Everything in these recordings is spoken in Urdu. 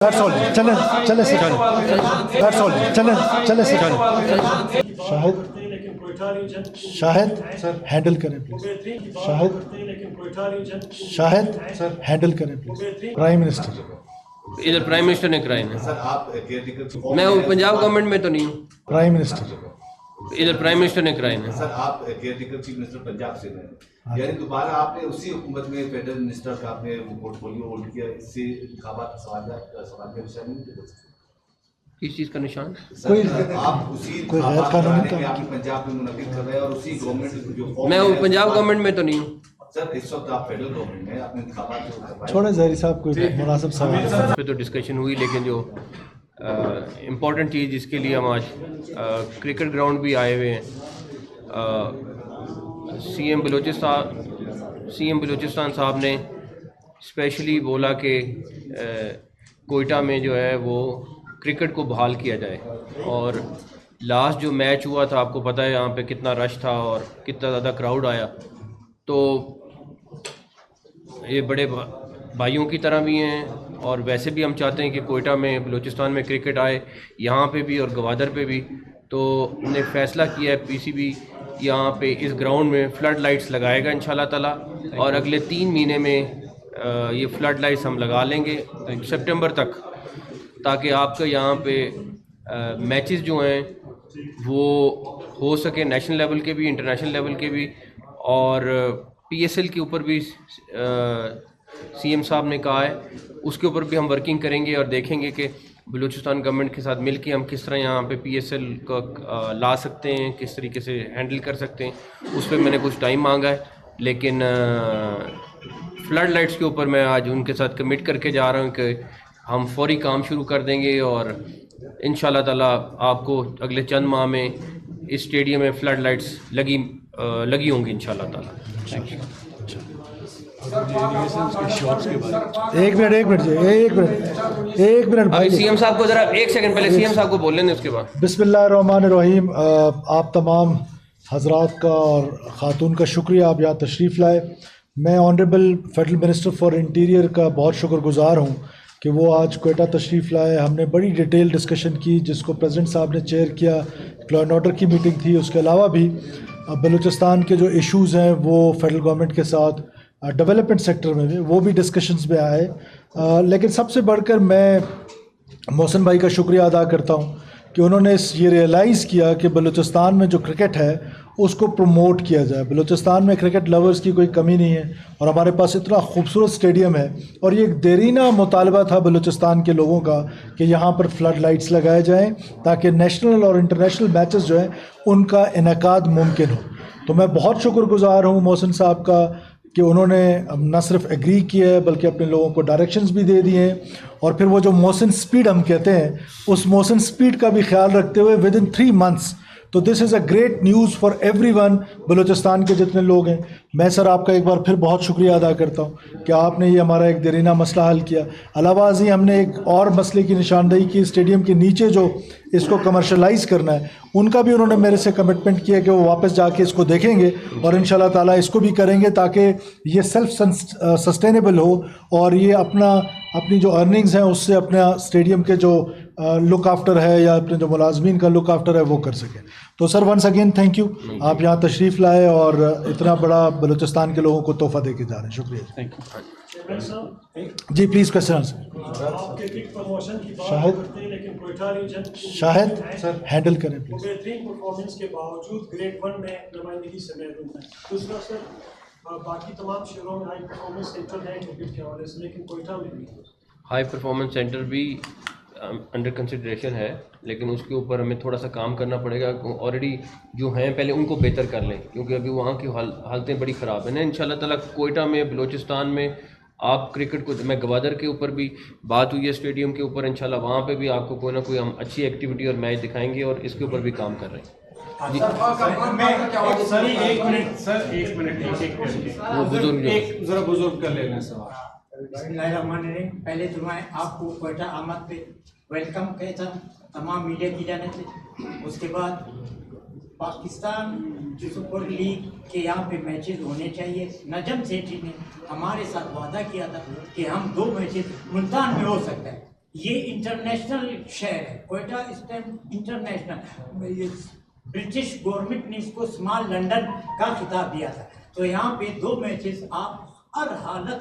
That's all. چلیں چلیں سر. That's all. چلیں سر. شاہد سر ہینڈل کریں پلیز. شاہد سر ہینڈل کریں پلیز. پرائم منسٹر ادھر پرائم منسٹر نے کرائے ہیں. میں پنجاب گورنمنٹ میں تو نہیں ہوں. پرائم منسٹر ادھر پرائم منسٹر نے کرائے ہیں. سر آپ care taker chief minister Punjab سے ہیں، یعنی دوبارہ آپ نے اسی حکومت میں فیڈرل منسٹر کا آپ نے پورٹ فولیو ہولڈ کیا، اس سے انتخابات سوال کا نشان نہیں تھے. کس چیز کا نشان؟ آپ اسی انتخابات میں آپ پنجاب میں منعقد کر رہے ہیں اور اسی گورنمنٹ جو میں پنجاب گورنمنٹ میں تو نہیں ہوں. سر اس وقت آپ فیڈرل گورنمنٹ میں اپنے انتخابات جو کر چھوڑیں زہری صاحب کوئی مناسب سوال پہ تو ڈسکشن ہوئی، لیکن جو امپورٹنٹ چیز جس کے لیے ہم آج کرکٹ گراؤنڈ بھی آئے ہوئے ہیں، سی ایم بلوچستان صاحب نے اسپیشلی بولا کہ کوئٹہ میں جو ہے وہ کرکٹ کو بحال کیا جائے. اور لاسٹ جو میچ ہوا تھا آپ کو پتہ ہے یہاں پہ کتنا رش تھا اور کتنا زیادہ کراؤڈ آیا. تو یہ بڑے بھائیوں کی طرح بھی ہیں اور ویسے بھی ہم چاہتے ہیں کہ کوئٹہ میں بلوچستان میں کرکٹ آئے، یہاں پہ بھی اور گوادر پہ بھی. تو ہم نے فیصلہ کیا ہے پی سی بی یہاں پہ اس گراؤنڈ میں فلڈ لائٹس لگائے گا انشاءاللہ تعالیٰ، اور اگلے 3 مہینے میں یہ فلڈ لائٹس ہم لگا لیں گے سپٹمبر تک، تاکہ آپ کا یہاں پہ میچز جو ہیں وہ ہو سکے نیشنل لیول کے بھی انٹرنیشنل لیول کے بھی. اور پی ایس ایل کے اوپر بھی سی ایم صاحب نے کہا ہے اس کے اوپر بھی ہم ورکنگ کریں گے اور دیکھیں گے کہ بلوچستان گورنمنٹ کے ساتھ مل کے ہم کس طرح یہاں پہ پی ایس ایل کو لا سکتے ہیں، کس طریقے سے ہینڈل کر سکتے ہیں. اس پہ میں نے کچھ ٹائم مانگا ہے، لیکن فلڈ لائٹس کے اوپر میں آج ان کے ساتھ کمٹ کر کے جا رہا ہوں کہ ہم فوری کام شروع کر دیں گے اور انشاءاللہ تعالیٰ آپ کو اگلے چند ماہ میں اس اسٹیڈیم میں فلڈ لائٹس لگی ہوں گی انشاءاللہ تعالیٰ. ایک منٹ ابھی سی ایم صاحب کو ذرا 1 سیکنڈ پہلے سی ایم صاحب کو بول لیں اس کے بعد. بسم اللہ الرحمن الرحیم. آپ تمام حضرات کا اور خاتون کا شکریہ آپ یہاں تشریف لائے. میں honourable federal minister for interior کا بہت شکر گزار ہوں کہ وہ آج کوئٹہ تشریف لائے. ہم نے بڑی ڈیٹیل ڈسکشن کی جس کو پریزیڈنٹ صاحب نے چیئر کیا. لا اینڈ آرڈر کی میٹنگ تھی، اس کے علاوہ بھی بلوچستان کے جو ایشوز ہیں وہ فیڈرل گورنمنٹ کے ساتھ ڈیولپمنٹ سیکٹر میں بھی وہ بھی ڈسکشنز میں آئے. لیکن سب سے بڑھ کر میں محسن بھائی کا شکریہ ادا کرتا ہوں کہ انہوں نے یہ ریئلائز کیا کہ بلوچستان میں جو کرکٹ ہے اس کو پروموٹ کیا جائے. بلوچستان میں کرکٹ لورز کی کوئی کمی نہیں ہے اور ہمارے پاس اتنا خوبصورت اسٹیڈیم ہے، اور یہ ایک دیرینہ مطالبہ تھا بلوچستان کے لوگوں کا کہ یہاں پر فلڈ لائٹس لگائے جائیں تاکہ نیشنل اور انٹرنیشنل میچز جو ہیں ان کا انعقاد ممکن ہو. تو میں بہت شکر گزار ہوں محسن صاحب کا کہ انہوں نے نہ صرف ایگری کیا ہے بلکہ اپنے لوگوں کو ڈائریکشنز بھی دے دیے ہیں. اور پھر وہ جو موسن سپیڈ ہم کہتے ہیں اس موسن سپیڈ کا بھی خیال رکھتے ہوئے ود ان 3 months. تو this is a great news for everyone ون. بلوچستان کے جتنے لوگ ہیں، میں سر آپ کا ایک بار پھر بہت شکریہ ادا کرتا ہوں کہ آپ نے یہ ہمارا ایک دیرینہ مسئلہ حل کیا. علاوہ ازیں ہم نے ایک اور مسئلے کی نشاندہی کی، اسٹیڈیم کے نیچے جو اس کو کمرشلائز کرنا ہے ان کا بھی انہوں نے میرے سے کمٹمنٹ کیا کہ وہ واپس جا کے اس کو دیکھیں گے اور انشاءاللہ تعالیٰ اس کو بھی کریں گے تاکہ یہ سیلف سسٹینیبل ہو اور یہ اپنی جو ارننگز ہیں اس سے اپنا اسٹیڈیم کے جو لک آفٹر ہے یا اپنے جو ملازمین کا لک آفٹر ہے وہ کر سکیں. تو سر ونس اگین تھینک یو، آپ یہاں تشریف لائے اور اتنا بڑا بلوچستان کے لوگوں کو تحفہ دے کے جا رہے ہیں. شکریہ. جی please question. Shahid sir handle کریں پلیز. بہترین پرفارمنس کے باوجود گریڈ 1 میں نمائندگی سے محروم ہے. دوسرا سر باقی تمام شہروں میں ہائی پرفارمنس سینٹر ہے کرکٹ کے حوالے سے، لیکن کوئٹہ میں نہیں. ہائی پرفارمنس سینٹر بھی انڈر کنسیڈریشن ہے، لیکن اس کے اوپر ہمیں تھوڑا سا کام کرنا پڑے گا. آلریڈی جو ہیں پہلے ان کو بہتر کر لیں کیونکہ ابھی وہاں کی حالتیں بڑی خراب ہیں نا. انشاءاللہ تعالیٰ کوئٹہ میں بلوچستان میں آپ کرکٹ کو، میں گوادر کے اوپر بھی بات ہوئی ہے اسٹیڈیم کے اوپر، انشاءاللہ وہاں پہ بھی آپ کو کوئی نہ کوئی ہم اچھی ایکٹیویٹی اور میچ دکھائیں گے اور اس کے اوپر بھی کام کر رہے ہیں. ذرا بزرگ کر لینا سوال. بسم اللہ الرحمن الرحیم. پہلے تو میں آپ کو کوئٹہ آمد پہ ویلکم کہتا ہوں تمام میڈیا کی جانب سے. اس کے بعد پاکستان سپر لیگ کے یہاں پہ میچز ہونے چاہیے. نجم سیٹھی نے ہمارے ساتھ وعدہ کیا تھا کہ ہم 2 میچز ملتان میں ہو سکتا ہے. یہ انٹرنیشنل شہر ہے کوئٹہ، اس ٹائم انٹرنیشنل، برٹش گورنمنٹ نے اس کو اسمال لنڈن کا خطاب دیا تھا. تو یہاں پہ 2 میچز آپ ہر حالت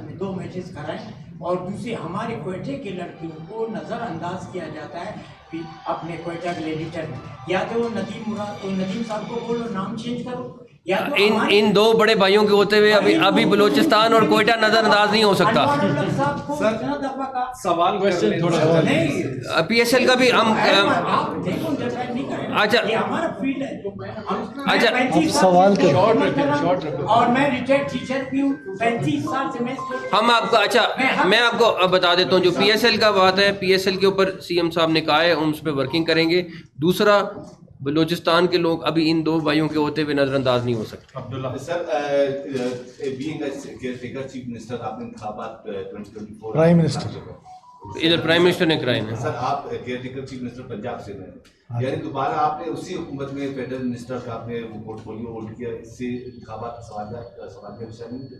میں 2 میچز کرائیں. اور دوسری ہمارے کوئٹے کے لڑکیوں کو نظر انداز کیا جاتا ہے کہ اپنے کوئٹہ گلیڈیٹر میں، یا تو ندیم صاحب کو بولو نام چینج کرو، یا تو ان 2 بڑے بھائیوں کے ہوتے ہوئے ابھی بلوچستان اور کوئٹہ نظر انداز نہیں ہو سکتا. سوال تھوڑا پی ایس ایل کا بھی ہم اچھا سوال کریں. اور میں ریٹائرڈ ٹیچر بھی ہوں، 35 سال سے میں ہم آپ کو اچھا میں آپ کو بتا دیتا ہوں جو پی ایس ایل کا بات ہے، پی ایس ایل کے اوپر سی ایم صاحب نے کہا ہے ہم اس پہ ورکنگ کریں گے. دوسرا بلوچستان کے لوگ ابھی ان 2 بھائیوں کے ہوتے ہوئے نظر انداز نہیں ہو سکتے. عبداللہ سر بینگ کیئر چیف منسٹر آپ نے انتخابات 2024 پرائم منسٹر ادھر پرائم منسٹر نے کرائے ہیں. سر آپ care taker chief minister Punjab سے ہیں، یعنی دوبارہ آپ نے اسی حکومت میں فیڈرل منسٹر کا آپ نے پورٹ فولیو ہولڈ کیا، اس سے انتخابات سوال کا نشان نہیں تھے.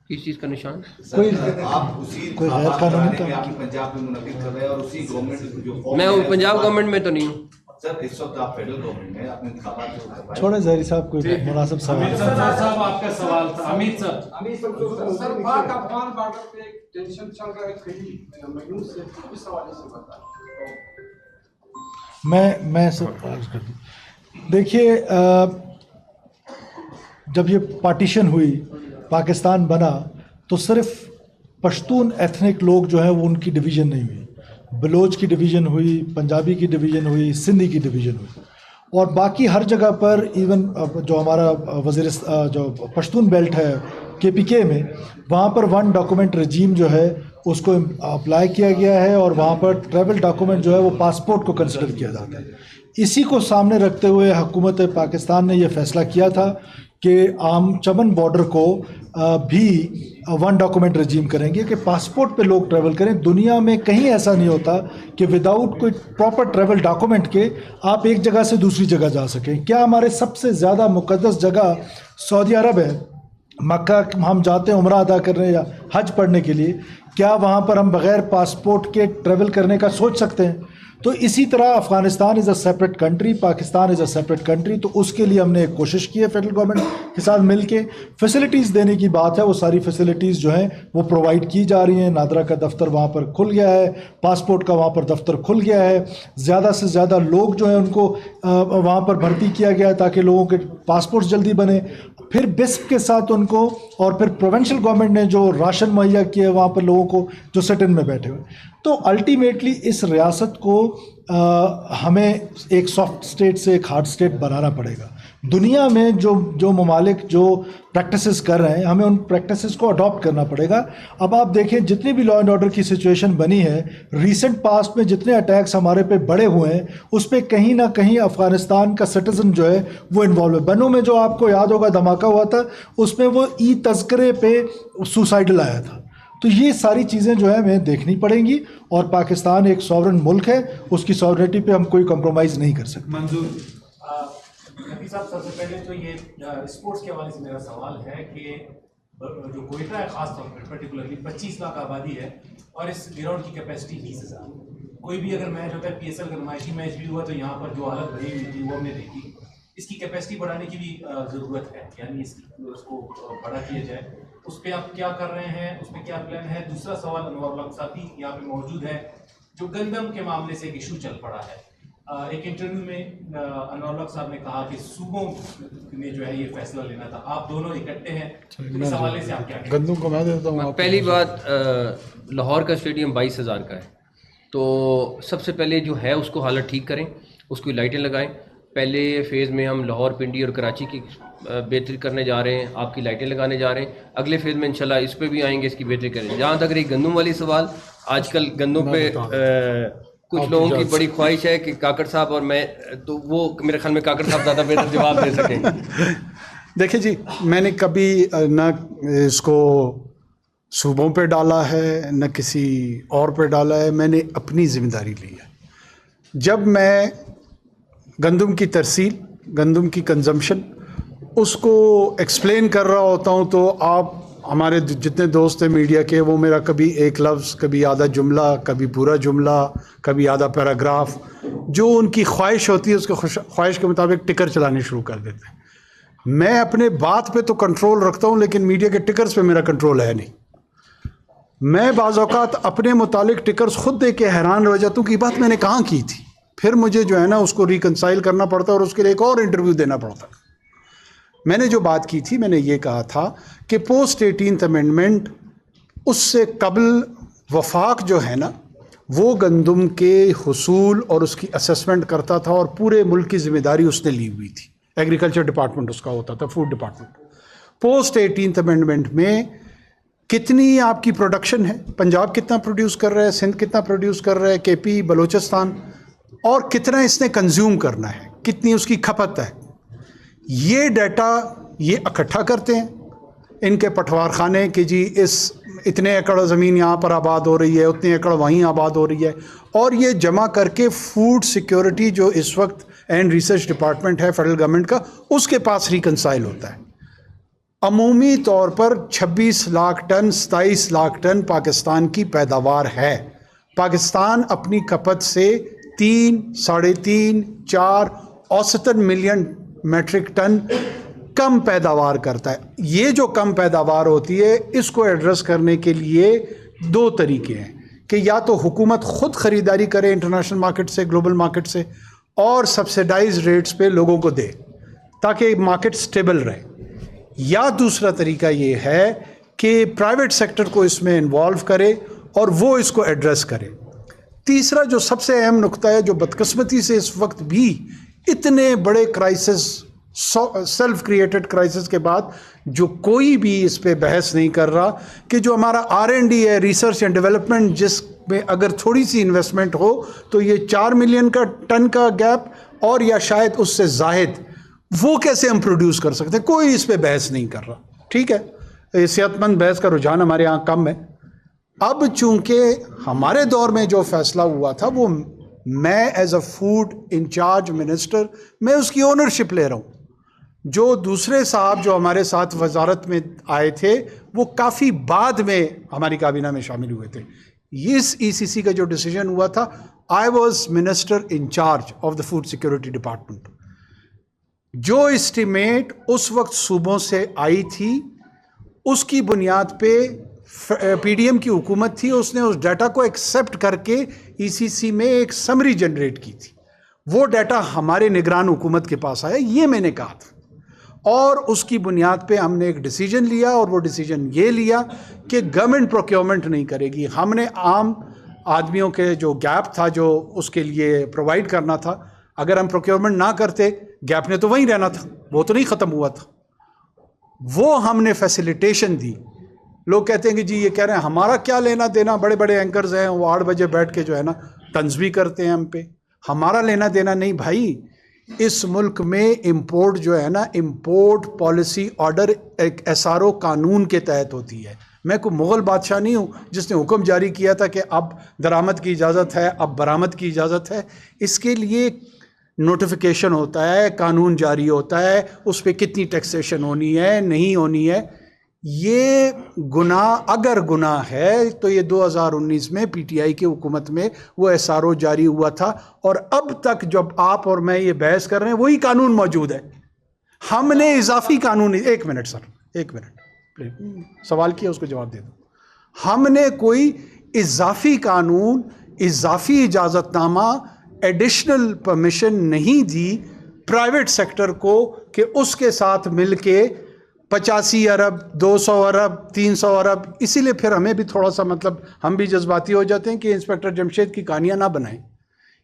کس چیز کا نشان؟ کوئی آپ اسی کوئی غیر قانونی میں آپ پنجاب میں منعقد کر رہے ہیں اور اسی گورنمنٹ جو میں پنجاب گورنمنٹ میں تو نہیں ہوں سر. اس وقت آپ فیڈرل گورنمنٹ میں اپنے انتخابات جو کروائے. چھوڑیں ظاہری صاحب کوئی مناسب سوال. صاحب آپ کا سوال تھا. حمید صاحب سر پاک افغان بارڈر پہ ایک ٹینشن چل رہا ہے کئی مہینوں سے، اس حوالے سے بتائیں. میں سب عرض کر دوں. دیکھیے جب یہ پارٹیشن ہوئی، پاکستان بنا، تو صرف پشتون ایتھنک لوگ جو ہیں وہ ان کی ڈویژن نہیں ہوئی، بلوچ کی ڈویژن ہوئی، پنجابی کی ڈویژن ہوئی، سندھی کی ڈویژن ہوئی، اور باقی ہر جگہ پر ایون جو ہمارا جو پشتون بیلٹ ہے KPK میں، وہاں پر 1 ڈاکومنٹ رجیم جو ہے اس کو اپلائی کیا گیا ہے، اور وہاں پر ٹریول ڈاکومنٹ جو ہے وہ پاسپورٹ کو کنسیڈر کیا جاتا ہے. اسی کو سامنے رکھتے ہوئے حکومت پاکستان نے یہ فیصلہ کیا تھا کہ عام چمن بارڈر کو بھی 1 ڈاکومنٹ رجیم کریں گے کہ پاسپورٹ پہ لوگ ٹریول کریں. دنیا میں کہیں ایسا نہیں ہوتا کہ وداؤٹ کوئی پراپر ٹریول ڈاکومنٹ کے آپ ایک جگہ سے دوسری جگہ جا سکیں. کیا ہمارے سب سے زیادہ مقدس جگہ سعودی عرب ہے، مکہ ہم جاتے ہیں عمرہ ادا کرنے یا حج پڑھنے کے لیے، کیا وہاں پر ہم بغیر پاسپورٹ کے ٹریول کرنے کا سوچ سکتے ہیں؟ تو اسی طرح Afghanistan is a separate country, Pakistan is a separate country. تو اس کے لیے ہم نے ایک کوشش کی ہے فیڈرل گورنمنٹ کے ساتھ مل کے. فیسلٹیز دینے کی بات ہے، وہ ساری فیسلٹیز جو ہیں وہ پرووائڈ کی جا رہی ہیں. نادرا کا دفتر وہاں پر کھل گیا ہے، پاسپورٹ کا وہاں پر دفتر کھل گیا ہے، زیادہ سے زیادہ لوگ جو ہیں ان کو وہاں پر بھرتی کیا گیا ہے تاکہ لوگوں کے پاسپورٹ جلدی بنے. پھر بسپ کے ساتھ ان کو، اور پھر پروونشل گورنمنٹ نے جو راشن مہیا کیا ہے وہاں پر لوگوں کو جو سٹ ان میں بیٹھے ہوئے. تو الٹیمیٹلی اس ریاست کو ہمیں ایک سافٹ اسٹیٹ سے ایک ہارڈ اسٹیٹ بنانا پڑے گا. دنیا میں جو ممالک جو پریکٹسز کر رہے ہیں، ہمیں ان پریکٹسز کو اڈاپٹ کرنا پڑے گا. اب آپ دیکھیں جتنی بھی لا اینڈ آرڈر کی سچویشن بنی ہے، ریسنٹ پاسٹ میں جتنے اٹیکس ہمارے پہ بڑے ہوئے ہیں، اس پہ کہیں نہ کہیں افغانستان کا سٹیزن جو ہے وہ انوالو ہے. بنوں میں جو آپ کو یاد ہوگا دھماکہ ہوا تھا، اس میں وہ تذکرے پہ سوسائڈل آیا تھا. تو یہ ساری چیزیں جو ہے ہمیں دیکھنی پڑیں گی، اور پاکستان ایک ساورن ملک ہے، اس کی ساورنٹی پہ ہم کوئی کمپرومائز نہیں کر سکتے. منظور نبی صاحب، سب سے پہلے تو یہ اسپورٹس کے حوالے سے میرا سوال ہے کہ جو کوئٹہ ہے خاص طور پر پرٹیکولرلی 25 لاکھ آبادی ہے، اور اس گراؤنڈ کی کیپیسٹی 20,000. کوئی بھی اگر میچ ہوتا ہے، PSL کا نمائشی میچ بھی ہوا تو یہاں پر جو حالت بھری ہوئی تھی وہ ہم نے دیکھی. اس کی کیپیسٹی بڑھانے کی بھی ضرورت ہے، یعنی اس کو بڑا کیا جائے. اس پہ آپ کیا کر رہے ہیں، اس پہ کیا پلان ہے؟ دوسرا سوال انوار الحق ساتھی یہاں پہ موجود ہے، جو گندم کے معاملے سے ایک ایشو چل پڑا ہے. ایک انٹرویو میں انوار الحق صاحب نے کہا کہ صوبوں نے جو ہے یہ فیصلہ لینا تھا. آپ دونوں اکٹھے ہیں، اس حوالے سے آپ کیا کہتے ہیں؟ گندم کو میں دیتا ہوں. پہلی بات، لاہور کا اسٹیڈیم 22,000 کا ہے، تو سب سے پہلے جو ہے اس کو حالت ٹھیک کریں، اس کو لائٹیں لگائیں. پہلے فیز میں ہم لاہور، پنڈی اور کراچی کی بہتری کرنے جا رہے ہیں، آپ کی لائٹیں لگانے جا رہے ہیں. اگلے فیز میں انشاءاللہ اس پہ بھی آئیں گے، اس کی بہتری کریں. جہاں تک رہی گندم والی سوال، آج کل گندم پہ کچھ لوگوں کی بڑی خواہش ہے کہ کاکڑ صاحب اور میں، تو وہ میرے خیال میں کاکڑ صاحب زیادہ بہتر جواب دے سکیں. دیکھیں جی، میں نے کبھی نہ اس کو صوبوں پہ ڈالا ہے نہ کسی اور پہ ڈالا ہے. میں نے اپنی ذمہ داری لی ہے. جب میں گندم کی ترسیل، گندم کی کنزمپشن، اس کو ایکسپلین کر رہا ہوتا ہوں تو ہمارے جتنے دوست ہیں میڈیا کے، وہ میرا کبھی ایک لفظ، کبھی آدھا جملہ، کبھی پورا جملہ، کبھی آدھا پیراگراف، جو ان کی خواہش ہوتی ہے اس کے خواہش کے مطابق ٹکر چلانے شروع کر دیتے ہیں۔ میں اپنے بات پہ تو کنٹرول رکھتا ہوں، لیکن میڈیا کے ٹکرز پہ میرا کنٹرول ہے نہیں۔ میں بعض اوقات اپنے متعلق ٹکرز خود دیکھ کے حیران رہ جاتا ہوں کہ یہ بات میں نے کہاں کی تھی، پھر مجھے جو ہے نا اس کو ریکنسائل کرنا پڑتا ہے اور اس کے لیے ایک اور انٹرویو دینا پڑتا ہے۔ میں نے جو بات کی تھی، میں نے یہ کہا تھا کہ پوسٹ 18th امینڈمنٹ، اس سے قبل وفاق جو ہے نا وہ گندم کے حصول اور اس کی اسسمنٹ کرتا تھا، اور پورے ملک کی ذمہ داری اس نے لی ہوئی تھی۔ ایگریکلچر ڈپارٹمنٹ اس کا ہوتا تھا، food department. Post 18th amendment میں کتنی آپ کی پروڈکشن ہے، پنجاب کتنا پروڈیوس کر رہا ہے، سندھ کتنا پروڈیوس کر رہا ہے، کے پی، بلوچستان، اور کتنا اس نے کنزیوم کرنا ہے، کتنی اس کی کھپت ہے، یہ ڈیٹا یہ اکٹھا کرتے ہیں ان کے پٹوار خانے کہ جی اتنے ایکڑ زمین یہاں پر آباد ہو رہی ہے، اتنے ایکڑ وہیں آباد ہو رہی ہے، اور یہ جمع کر کے فوڈ سیکیورٹی جو اس وقت اینڈ ریسرچ ڈپارٹمنٹ ہے فیڈرل گورنمنٹ کا، اس کے پاس ریکنسائل ہوتا ہے۔ عمومی طور پر 26 لاکھ ٹن 27 لاکھ ٹن پاکستان کی پیداوار ہے۔ پاکستان اپنی کھپت سے 3، 3.5، 4 اوسطاً ملین میٹرک ٹن کم پیداوار کرتا ہے۔ یہ جو کم پیداوار ہوتی ہے اس کو ایڈریس کرنے کے لیے 2 طریقے ہیں کہ یا تو حکومت خود خریداری کرے انٹرنیشنل مارکیٹ سے، گلوبل مارکیٹ سے، اور سبسیڈائز ریٹس پہ لوگوں کو دے تاکہ مارکیٹ سٹیبل رہے، یا دوسرا طریقہ یہ ہے کہ پرائیویٹ سیکٹر کو اس میں انوالو کرے اور وہ اس کو ایڈریس کرے۔ تیسرا جو سب سے اہم نقطہ ہے، جو بدقسمتی سے اس وقت بھی اتنے بڑے کرائسس، سیلف کریٹڈ کرائسس کے بعد جو کوئی بھی اس پہ بحث نہیں کر رہا، کہ جو ہمارا R&D ہے، ریسرچ اینڈ ڈیولپمنٹ، جس میں اگر تھوڑی سی انویسٹمنٹ ہو تو یہ 4 ملین کا ٹن کا گیپ، اور یا شاید اس سے زائد، وہ کیسے ہم پروڈیوس کر سکتے ہیں، کوئی اس پہ بحث نہیں کر رہا۔ ٹھیک ہے، صحت مند بحث کا رجحان ہمارے ہاں کم ہے۔ اب چونکہ ہمارے دور میں جو فیصلہ ہوا تھا، وہ میں as a food incharge minister میں اس کی اونرشپ لے رہا ہوں۔ جو دوسرے صاحب جو ہمارے ساتھ وزارت میں آئے تھے وہ کافی بعد میں ہماری کابینہ میں شامل ہوئے تھے۔ اس ECC کا جو ڈیسیجن ہوا تھا، I was minister incharge of the food security department. جو اسٹیمیٹ اس وقت صوبوں سے آئی تھی، اس کی بنیاد پہ PDM کی حکومت تھی، اس نے اس ڈیٹا کو ایکسیپٹ کر کے ECC میں ایک سمری جنریٹ کی تھی۔ وہ ڈیٹا ہمارے نگران حکومت کے پاس آیا، یہ میں نے کہا تھا، اور اس کی بنیاد پہ ہم نے ایک ڈیسیجن لیا، اور وہ ڈیسیجن یہ لیا کہ گورنمنٹ پروکیورمنٹ نہیں کرے گی۔ ہم نے عام آدمیوں کے جو گیپ تھا جو اس کے لیے پرووائڈ کرنا تھا، اگر ہم پروکیورمنٹ نہ کرتے، گیپ نے تو وہیں رہنا تھا، وہ تو نہیں ختم ہوا تھا۔ وہ ہم نے فیسیلیٹیشن دی۔ لوگ کہتے ہیں کہ جی یہ کہہ رہے ہیں ہمارا کیا لینا دینا، بڑے بڑے اینکرز ہیں وہ 8 بجے بیٹھ کے جو ہے نا طنز بھی کرتے ہیں ہم پہ، ہمارا لینا دینا نہیں بھائی۔ اس ملک میں امپورٹ جو ہے نا، امپورٹ پالیسی آرڈر ایک SRO قانون کے تحت ہوتی ہے۔ میں کوئی مغل بادشاہ نہیں ہوں جس نے حکم جاری کیا تھا کہ اب درآمد کی اجازت ہے، اب برآمد کی اجازت ہے۔ اس کے لیے نوٹیفیکیشن ہوتا ہے، قانون جاری ہوتا ہے، اس پہ کتنی ٹیکسیشن ہونی ہے، نہیں ہونی ہے۔ یہ گناہ اگر گناہ ہے تو یہ 2019 میں PTI کی حکومت میں وہ SRO جاری ہوا تھا، اور اب تک جب آپ اور میں یہ بحث کر رہے ہیں وہی قانون موجود ہے۔ ہم نے اضافی قانون، 1 منٹ سر، 1 منٹ، سوال کیا اس کو جواب دے دو۔ ہم نے کوئی اضافی قانون، اضافی اجازت نامہ، ایڈیشنل پرمیشن نہیں دی پرائیویٹ سیکٹر کو کہ اس کے ساتھ مل کے 85 ارب، 200 ارب، 300 ارب۔ اسی لیے پھر ہمیں بھی تھوڑا سا ہم بھی جذباتی ہو جاتے ہیں کہ انسپیکٹر جمشید کی کہانیاں نہ بنائیں۔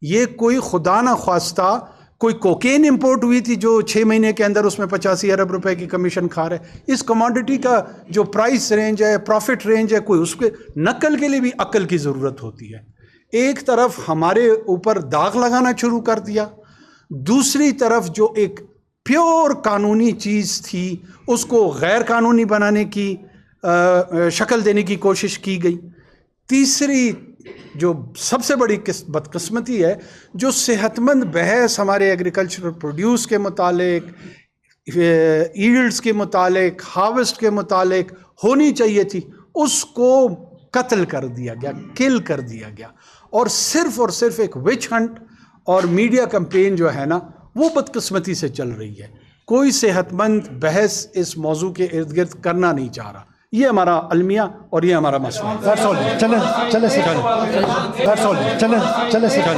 یہ کوئی خدا نہ خواستہ کوئی کوکین امپورٹ ہوئی تھی جو 6 مہینے کے اندر اس میں 85 ارب روپے کی کمیشن کھا رہے۔ اس کموڈٹی کا جو پرائس رینج ہے، پروفٹ رینج ہے، کوئی اس کے نقل کے لیے بھی عقل کی ضرورت ہوتی ہے۔ ایک طرف ہمارے اوپر داغ لگانا شروع کر دیا، دوسری طرف جو ایک پیور قانونی چیز تھی اس کو غیر قانونی بنانے کی شکل دینے کی کوشش کی گئی۔ تیسری جو سب سے بڑی بدقسمتی ہے، جو صحت مند بحث ہمارے ایگریکلچرل پروڈیوس کے متعلق، ایلڈز کے متعلق، ہارویسٹ کے متعلق، ہونی چاہیے تھی اس کو قتل کر دیا گیا، کل کر دیا گیا، اور صرف ایک وچ ہنٹ اور میڈیا کمپین جو ہے نا وہ بدقسمتی سے چل رہی ہے. کوئی صحت مند بحث اس موضوع کے ارد گرد کرنا نہیں چاہ رہا. یہ ہمارا المیہ اور یہ ہمارا مسئلہ ہے. چلیں سر.